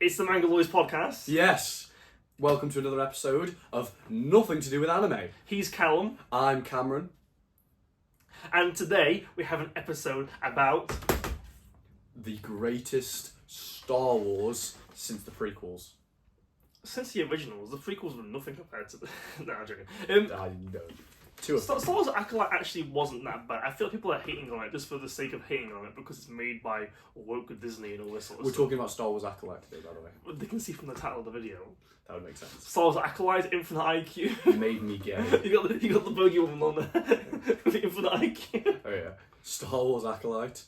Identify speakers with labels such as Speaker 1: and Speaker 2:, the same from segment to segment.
Speaker 1: It's the Mangaloys podcast.
Speaker 2: Yes. Welcome to another episode of Nothing to Do with Anime.
Speaker 1: He's Callum.
Speaker 2: I'm Cameron.
Speaker 1: And today we have an episode about
Speaker 2: the greatest Star Wars since the prequels.
Speaker 1: Since the originals, the prequels were nothing compared to the... No, I'm joking.
Speaker 2: I know.
Speaker 1: Star Wars Acolyte actually wasn't that bad. I feel like people are hating on it just for the sake of hating on it because it's made by woke Disney and all this sort of
Speaker 2: We're
Speaker 1: stuff.
Speaker 2: talking about Star Wars Acolyte today, by the way.
Speaker 1: They can see from the title of the video.
Speaker 2: That would make sense.
Speaker 1: Star Wars Acolyte, Infinite IQ.
Speaker 2: Made me gay.
Speaker 1: you got the bogey woman on there with the Infinite IQ.
Speaker 2: Oh yeah. Star Wars Acolyte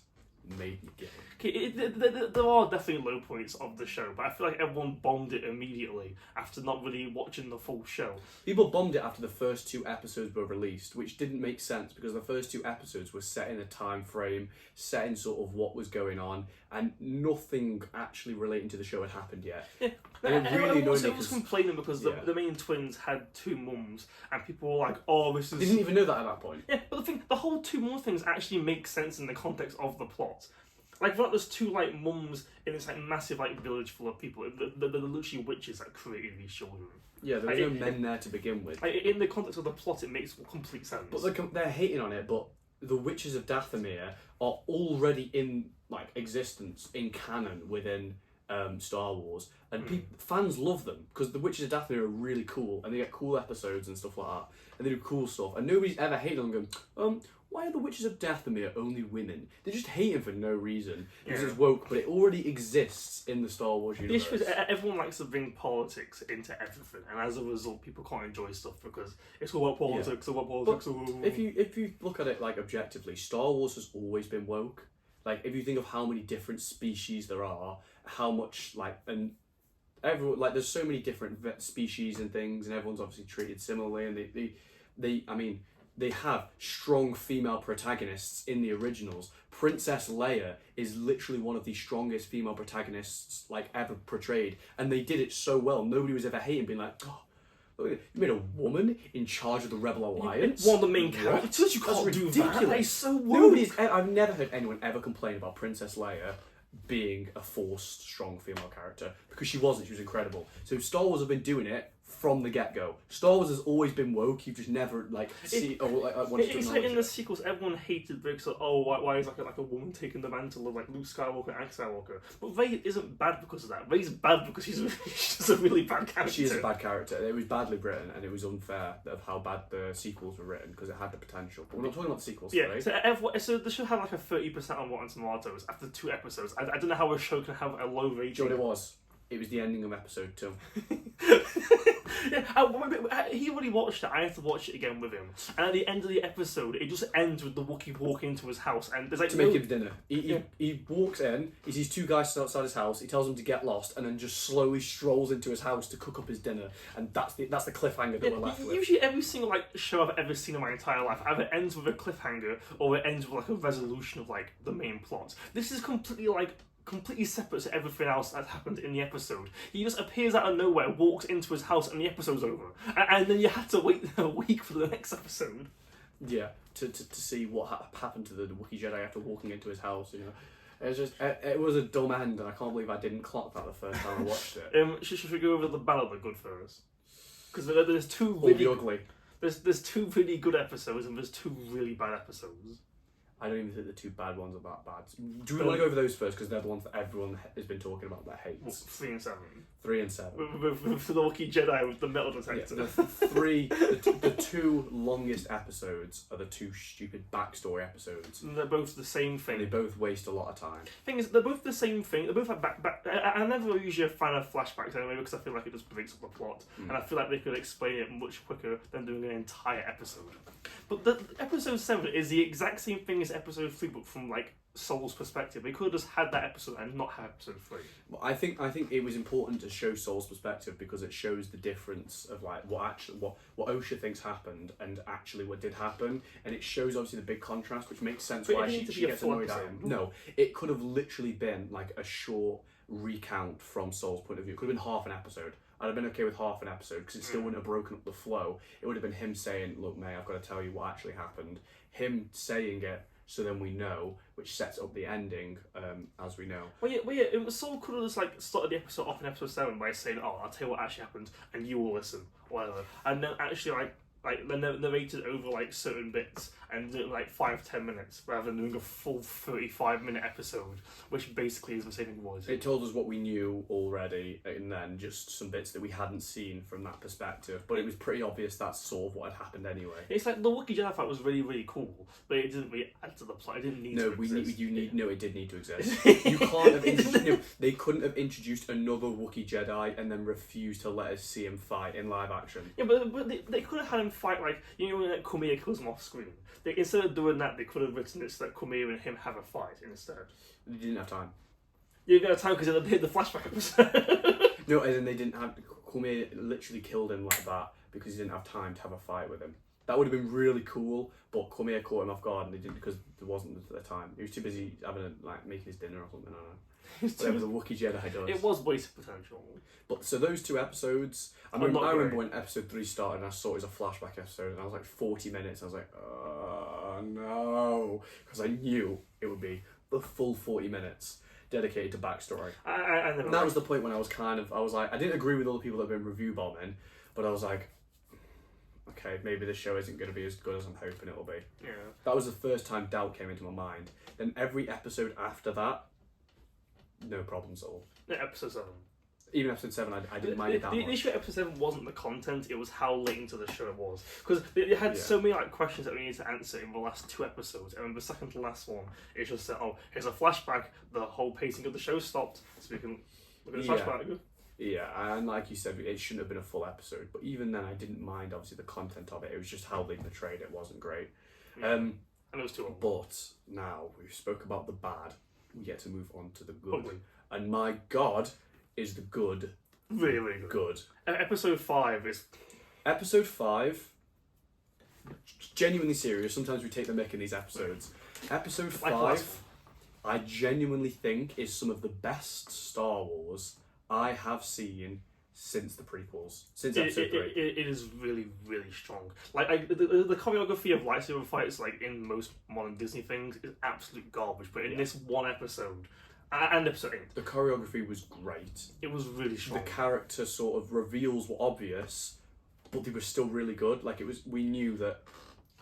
Speaker 2: made me gay.
Speaker 1: Okay, there are definitely low points of the show, but I feel like everyone bombed it immediately after not really watching the full show.
Speaker 2: People bombed it after the first two episodes were released, which didn't make sense because the first two episodes were set in a time frame, set in sort of what was going on, and nothing actually relating to the show had happened yet.
Speaker 1: Yeah,
Speaker 2: and it really annoyed me
Speaker 1: was complaining because the main twins had two mums, and people were like, "Oh, this is."
Speaker 2: They didn't even know that at that point.
Speaker 1: Yeah, but the whole two mum things actually make sense in the context of the plot. Like, not just two like mums in this like massive like village full of people. They're literally witches that created these children.
Speaker 2: Yeah, there were no men there to begin with.
Speaker 1: Like, in the context of the plot, it makes complete sense.
Speaker 2: But they're hating on it. But the witches of Dathomir are already in like existence in canon within Star Wars, and fans love them because the witches of Dathomir are really cool, and they get cool episodes and stuff like that, and they do cool stuff, and nobody's ever hated on them. Why are the witches of Dathomir only women? They just hate him for no reason because it's woke, but it already exists in the Star Wars universe.
Speaker 1: The issue is everyone likes to bring politics into everything, and as a result, people can't enjoy stuff because it's all about politics. All about politics.
Speaker 2: But if you look at it like objectively, Star Wars has always been woke. Like if you think of how many different species there are, how much everyone there's so many different species and things, and everyone's obviously treated similarly, and they have strong female protagonists in the originals. Princess Leia is literally one of the strongest female protagonists ever portrayed, and they did it so well. Nobody was ever hating, being like, "Oh, you made a woman in charge of the Rebel Alliance."
Speaker 1: One of the main characters. You can't do that. That is so woke.
Speaker 2: I've never heard anyone ever complain about Princess Leia being a forced, strong female character, because she wasn't. She was incredible. So Star Wars have been doing it from the get-go. Star Wars has always been woke. You've just never
Speaker 1: It's like in the sequels, everyone hated Rey, so why is like a woman taking the mantle of like Luke Skywalker and Anakin Skywalker? But Rey isn't bad because of that. Rey's bad because she's just a really bad character.
Speaker 2: She is a bad character. It was badly written, and it was unfair of how bad the sequels were written because it had the potential. But we're not talking about the sequels today.
Speaker 1: So the show had like a 30% on Rotten Tomatoes after 2 episodes. I don't know how a show can have a low rating.
Speaker 2: Do you know what it was? It was the ending of episode 2.
Speaker 1: He already watched it. I had to watch it again with him. And at the end of the episode, it just ends with the Wookiee walking into his house, and there's
Speaker 2: to make him dinner. He walks in. He sees 2 guys outside his house. He tells them to get lost, and then just slowly strolls into his house to cook up his dinner. And that's the cliffhanger that we're left with.
Speaker 1: Usually, every single show I've ever seen in my entire life either ends with a cliffhanger or it ends with a resolution of the main plot. This is completely separate to everything else that happened in the episode. He just appears out of nowhere, walks into his house, and the episode's over. And then you had to wait a week for the next episode.
Speaker 2: Yeah, to see what happened to the Wookiee Jedi after walking into his house, It was just, it was a dumb end, and I can't believe I didn't clock that the first time I watched it.
Speaker 1: Should we go over the bad or the good first? Because there's two
Speaker 2: really ugly.
Speaker 1: There's 2 really good episodes, and there's 2 really bad episodes.
Speaker 2: I don't even think the 2 bad ones are that bad. Do we want to go over those first? Because they're the ones that everyone has been talking about that hates.
Speaker 1: 3 and 7.
Speaker 2: 3 and 7.
Speaker 1: With the Wookiee Jedi with the metal detector.
Speaker 2: Yeah, the 2 longest episodes are the 2 stupid backstory episodes.
Speaker 1: And they're both the same thing.
Speaker 2: And they both waste a lot of time.
Speaker 1: Thing is, they're both the same thing. They're both like back. I'm never usually a fan of flashbacks anyway because I feel like it just breaks up the plot, and I feel like they could explain it much quicker than doing an entire episode. But the episode 7 is the exact same thing as episode 3, but from Soul's perspective. They could have just had that episode and not have episode 3.
Speaker 2: Well, I think it was important to show Soul's perspective because it shows the difference of what Osha thinks happened and actually what did happen, and it shows obviously the big contrast, which makes sense why she gets annoyed at him. No, it could have literally been a short recount from Soul's point of view. It could have been half an episode. I'd have been okay with half an episode because it still wouldn't have broken up the flow. It would have been him saying, "Look, May, I've got to tell you what actually happened." Him saying it, so then we know, which sets up the ending, as we know.
Speaker 1: Well, yeah, it was so cool to just like started the episode off in episode 7 by saying, "Oh, I'll tell you what actually happened, and you will listen," whatever, and then actually like they narrated over like certain bits and did it like 5-10 minutes rather than doing a full 35-minute episode, which basically is the same thing was.
Speaker 2: It told us what we knew already, and then just some bits that we hadn't seen from that perspective. But it was pretty obvious that's sort of what had happened anyway.
Speaker 1: It's like the Wookiee Jedi fight was really, really cool, but it didn't really add to the plot. It didn't need to exist.
Speaker 2: No, it did need to exist. You can't have introduced. They couldn't have introduced another Wookiee Jedi and then refused to let us see him fight in live action.
Speaker 1: Yeah, but they could have had him fight like when like, Cormier kills him off screen. Instead of doing that, they could have written it so that Cormier and him have a fight instead.
Speaker 2: They didn't have time.
Speaker 1: You didn't have time because they hit the flashback episode.
Speaker 2: No, and then they didn't have. Cormier literally killed him like that because he didn't have time to have a fight with him. That would have been really cool, but Cormier caught him off guard and they didn't because there wasn't the time. He was too busy making his dinner or something. I don't know. Whatever the Wookiee Jedi does.
Speaker 1: It was wasted potential.
Speaker 2: But so those two episodes, I remember when episode 3 started and I saw it was a flashback episode and I was like 40 minutes. I was like, oh no, because I knew it would be the full 40 minutes dedicated to backstory. And that was the point when I was like, I didn't agree with all the people that have been review bombing, but I was like, okay, maybe this show isn't going to be as good as I'm hoping it will be.
Speaker 1: Yeah.
Speaker 2: That was the first time doubt came into my mind. Then every episode after that, no problems at all.
Speaker 1: No, episode 7.
Speaker 2: Even episode 7, I didn't mind it that much.
Speaker 1: The issue with episode 7 wasn't the content, it was how late into the show it was. Because they had so many like questions that we needed to answer in the last 2 episodes, and then the second to last one, it just said, oh, here's a flashback, the whole pacing of the show stopped, so we can look at the flashback.
Speaker 2: Yeah, and like you said, it shouldn't have been a full episode, but even then I didn't mind, obviously, the content of it. It was just how they portrayed it wasn't great.
Speaker 1: Yeah. And it was too long.
Speaker 2: But now, we've spoke about the bad, we get to move on to the good.
Speaker 1: Ugly.
Speaker 2: And my God, is the good
Speaker 1: really good. Episode 5 is...
Speaker 2: Episode 5, genuinely serious, sometimes we take the mick in these episodes. Episode 5, I genuinely think is some of the best Star Wars I have seen since the prequels, since episode 3.
Speaker 1: It is really, really strong. Like the choreography of lightsaber fights, like in most modern Disney things, is absolute garbage. But in this one episode, and episode 8,
Speaker 2: the choreography was great.
Speaker 1: It was really strong.
Speaker 2: The character sort of reveals were obvious, but they were still really good. Like we knew that.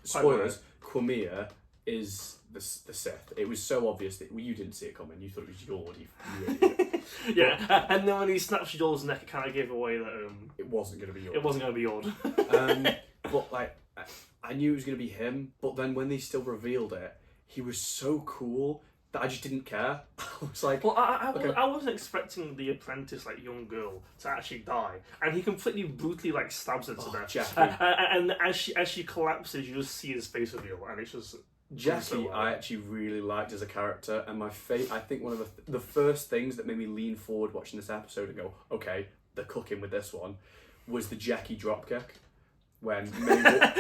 Speaker 2: Spoilers: Cormier is the Sith. It was so obvious that you didn't see it coming. You thought it was Yord. You idiot.
Speaker 1: Yeah, and then when he snaps Yord's neck, it kind of gave away that
Speaker 2: it wasn't going to be Yord.
Speaker 1: It wasn't going to be Yord.
Speaker 2: But like, I knew it was going to be him. But then when they still revealed it, he was so cool that I just didn't care. I was like,
Speaker 1: well, I wasn't expecting the apprentice, like young girl, to actually die, and he completely brutally like stabs her to death.
Speaker 2: Jackie.
Speaker 1: And as she collapses, you just see his face reveal, and it's just.
Speaker 2: Jackie,
Speaker 1: so well.
Speaker 2: I actually really liked as a character, and I think one of the first things that made me lean forward watching this episode and go, okay, they're cooking with this one, was the Jackie dropkick. When May
Speaker 1: that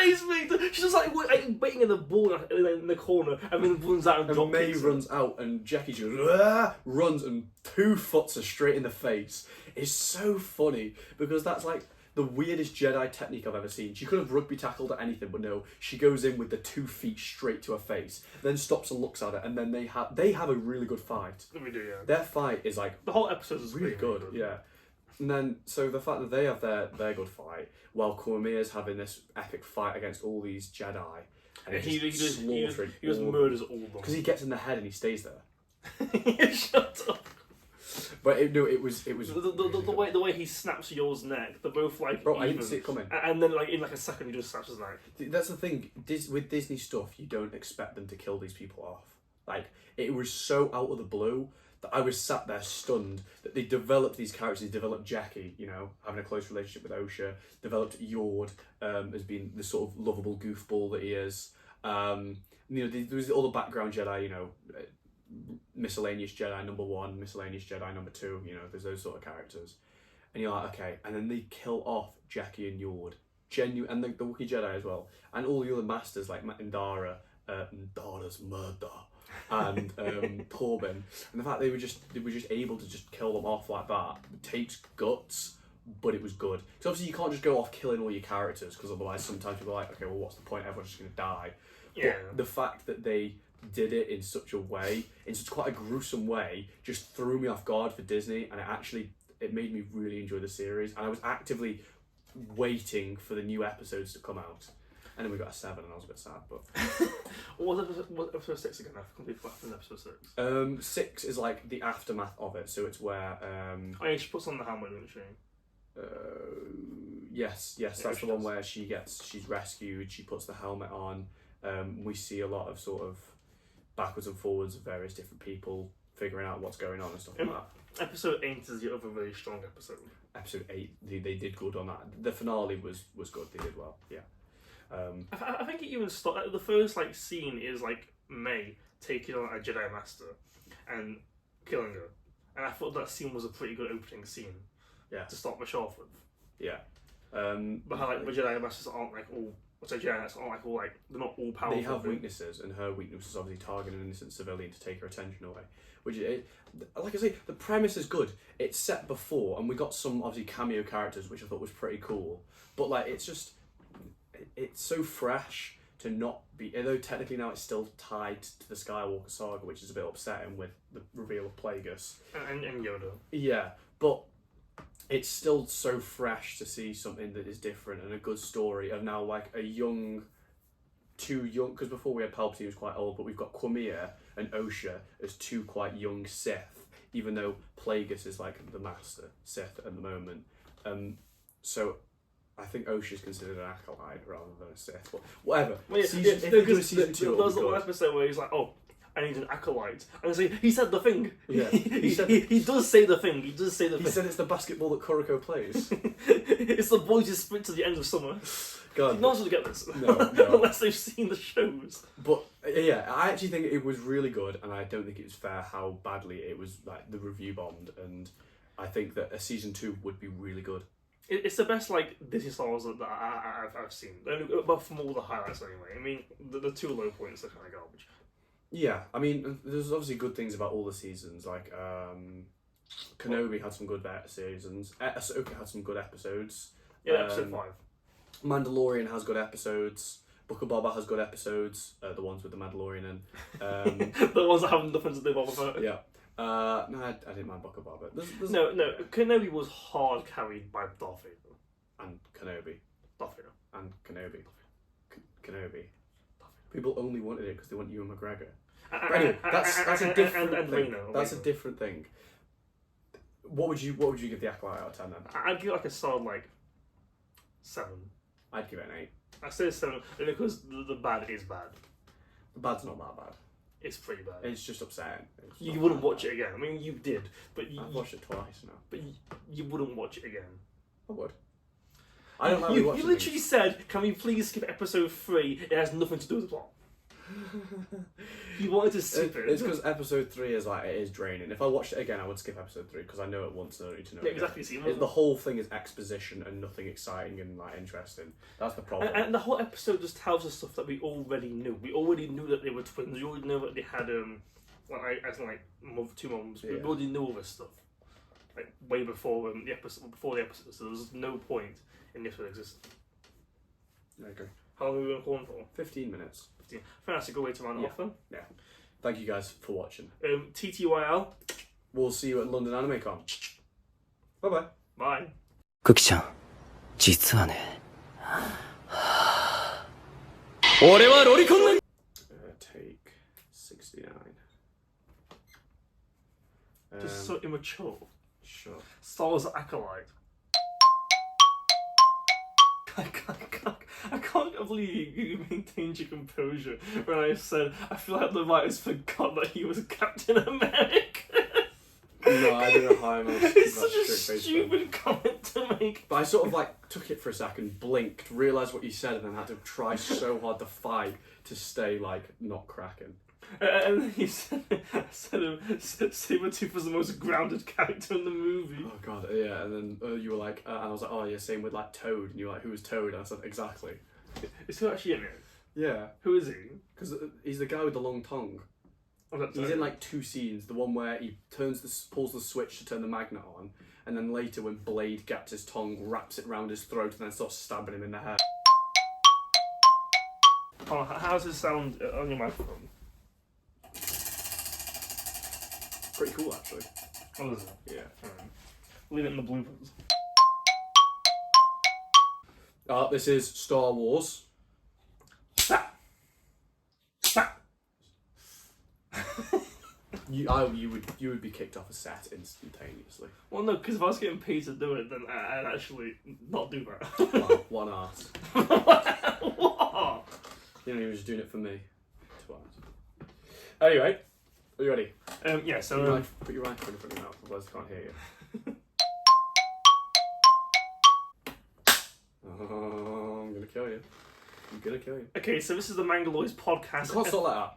Speaker 1: is me. She's just like waiting in the ball in the corner, and then runs out and
Speaker 2: May runs out, and Jackie just runs and 2 foots her straight in the face. It's so funny because that's like the weirdest Jedi technique I've ever seen. She could have rugby tackled at anything, but no, she goes in with the 2 feet straight to her face, then stops and looks at it, and then they have a really good fight.
Speaker 1: We do, yeah.
Speaker 2: Their fight is like
Speaker 1: the whole episode is
Speaker 2: really good, yeah. And then so the fact that they have their good fight, while Cormier's having this epic fight against all these Jedi, and he just
Speaker 1: murders all of them
Speaker 2: because he gets in the head and he stays there.
Speaker 1: Shut up.
Speaker 2: But it was
Speaker 1: the way he snaps Yor's neck. They're both like.
Speaker 2: Bro, I didn't see it coming.
Speaker 1: And then like in like a second, he just snaps his neck.
Speaker 2: That's the thing. With Disney stuff, you don't expect them to kill these people off. Like it was so out of the blue that I was sat there stunned that they developed these characters. They developed Jackie, having a close relationship with Osha. Developed Yord as being the sort of lovable goofball that he is. There was all the background Jedi, miscellaneous Jedi number 1, miscellaneous Jedi number 2, there's those sort of characters. And you're like, okay, and then they kill off Jackie and Yord. And the Wookiee Jedi as well. And all the other masters like Indara, Indara's murder, and Corbin. And the fact they were just able to just kill them off like that takes guts, but it was good. Because obviously you can't just go off killing all your characters, because otherwise sometimes people are like, okay, well what's the point, everyone's just going to die.
Speaker 1: Yeah.
Speaker 2: But the fact that they did it in such a way, in such quite a gruesome way, just threw me off guard for Disney, and it made me really enjoy the series, and I was actively waiting for the new episodes to come out. And then we got a 7, and I was a bit sad, but...
Speaker 1: What was episode 6 again? I've completely forgotten episode 6.
Speaker 2: 6 is like the aftermath of it, so it's where...
Speaker 1: Oh yeah, she puts on the helmet, doesn't she?
Speaker 2: Yes, that's the one where she's rescued, she puts the helmet on. We see a lot of sort of backwards and forwards of various different people figuring out what's going on and stuff like that.
Speaker 1: Episode 8 is the other very strong episode.
Speaker 2: Episode 8, they did good on that. The finale was good, they did well, yeah.
Speaker 1: I think it even started. The first scene is May taking on a Jedi Master and killing her, and I thought that scene was a pretty good opening scene.
Speaker 2: Yeah.
Speaker 1: To start the show off with.
Speaker 2: Yeah.
Speaker 1: But how the Jedi Masters aren't all. What's Jedi Knights aren't all they're not all powerful.
Speaker 2: They have weaknesses, and her weakness is obviously targeting an innocent civilian to take her attention away. Which, like I say, the premise is good. It's set before, and we got some obviously cameo characters, which I thought was pretty cool. But it's just. It's so fresh to not be, although technically now it's still tied to the Skywalker saga, which is a bit upsetting with the reveal of Plagueis.
Speaker 1: And Yoda.
Speaker 2: Yeah, but it's still so fresh to see something that is different and a good story of now two young, because before we had Palpatine who was quite old, but we've got Quamir and Osha as two quite young Sith, even though Plagueis is the master Sith at the moment. So I think Osha's considered an acolyte rather than a Sith, but whatever.
Speaker 1: Well,
Speaker 2: if we do a season 2,
Speaker 1: there was one episode where he's like, "Oh, I need an acolyte," and he said the thing.
Speaker 2: Yeah,
Speaker 1: he does say the thing. He does say the thing.
Speaker 2: He said it's the basketball that Kuroko plays.
Speaker 1: It's the boys who sprint to the end of summer.
Speaker 2: God,
Speaker 1: no one's gonna get this.
Speaker 2: No.
Speaker 1: Unless they've seen the shows.
Speaker 2: But yeah, I actually think it was really good, and I don't think it was fair how badly it was the review bombed, and I think that a season 2 would be really good.
Speaker 1: It's the best Disney Star Wars that I've seen, but from all the highlights anyway. I mean, the 2 low points are kind of garbage.
Speaker 2: Yeah, I mean, there's obviously good things about all the seasons. Kenobi had some good seasons. Ahsoka had some good episodes.
Speaker 1: Yeah, episode 5.
Speaker 2: Mandalorian has good episodes. Book of Boba has good episodes. The ones with the Mandalorian in.
Speaker 1: The ones that have nothing to do with Boba.
Speaker 2: Yeah. No, I didn't mind Book of Boba.
Speaker 1: No. Kenobi was hard carried by Darth Vader.
Speaker 2: And Kenobi.
Speaker 1: Darth Vader.
Speaker 2: And Kenobi. Kenobi. People only wanted it because they want Ewan McGregor. But anyway, that's a different thing. That's a different thing. What would you give the Acolyte out of 10 then?
Speaker 1: I'd give it a solid 7.
Speaker 2: I'd give it an 8.
Speaker 1: I say 7 because the bad is bad.
Speaker 2: The bad's not that bad.
Speaker 1: It's pretty bad.
Speaker 2: It's just upsetting.
Speaker 1: You wouldn't watch it again. I mean, you did, but
Speaker 2: I've watched it twice now.
Speaker 1: But you wouldn't watch it again.
Speaker 2: I would. I don't like watching.
Speaker 1: You literally said, "Can we please skip episode 3? It has nothing to do with the plot." You wanted to skip it.
Speaker 2: It's because episode 3 is it is draining. If I watched it again, I would skip episode 3 because I know it once and I need to know.
Speaker 1: Yeah, exactly. See,
Speaker 2: the whole thing is exposition and nothing exciting and interesting. That's the problem.
Speaker 1: And the whole episode just tells us stuff that we already knew. We already knew that they were twins. We already knew that they had 2 mums.
Speaker 2: Yeah.
Speaker 1: We already knew all this stuff way before the episode. So there was no point in this existing.
Speaker 2: I agree.
Speaker 1: How long are we going to call on for?
Speaker 2: 15 minutes.
Speaker 1: 15. I think that's a good way to round it off then.
Speaker 2: Yeah. Thank you guys for watching.
Speaker 1: TTYL.
Speaker 2: We'll see you at London Anime Con. Bye-bye.
Speaker 1: Bye.
Speaker 3: クキちゃん、実はね。俺はロリコンなん
Speaker 2: Take 69.
Speaker 1: Just so immature.
Speaker 2: Sure.
Speaker 1: Star Wars Acolyte. I can't believe you maintained your composure when I said I feel like the writers forgot that he was Captain America.
Speaker 2: No, I don't know how I'm
Speaker 1: It's such a stupid comment to make.
Speaker 2: But I sort of took it for a second, blinked, realised what you said, and then had to try so hard to fight to stay not cracking.
Speaker 1: And then he said Sabretooth was the most grounded character in the movie.
Speaker 2: Oh god, yeah, and then you were and I was like, oh yeah, same with Toad, and you were like, who was Toad? And I said, exactly.
Speaker 1: Is he actually in it?
Speaker 2: Yeah.
Speaker 1: Who is he?
Speaker 2: Because he's the guy with the long tongue.
Speaker 1: Oh,
Speaker 2: he's in 2 scenes. The one where he pulls the switch to turn the magnet on, and then later when Blade gets his tongue, wraps it round his throat, and then starts stabbing him in the head.
Speaker 1: Oh, how does it sound on your microphone?
Speaker 2: Pretty cool, actually.
Speaker 1: Oh, is it?
Speaker 2: Yeah.
Speaker 1: Alright. Leave it in the bloopers.
Speaker 2: This is Star Wars.
Speaker 1: Stop! Stop!
Speaker 2: You would be kicked off a set instantaneously.
Speaker 1: Well, no, because if I was getting paid to do it, then I'd actually not do that.
Speaker 2: Wow, one arse.
Speaker 1: What?
Speaker 2: You know, he was just doing it for me. 2 hours. Anyway, are you ready?
Speaker 1: Yeah,
Speaker 2: Put
Speaker 1: so...
Speaker 2: your microphone in front of your mouth, otherwise I can't hear you. Oh, I'm gonna kill you. I'm gonna kill you.
Speaker 1: Okay, so this is the Mangaloids podcast.
Speaker 2: You can't stop like that.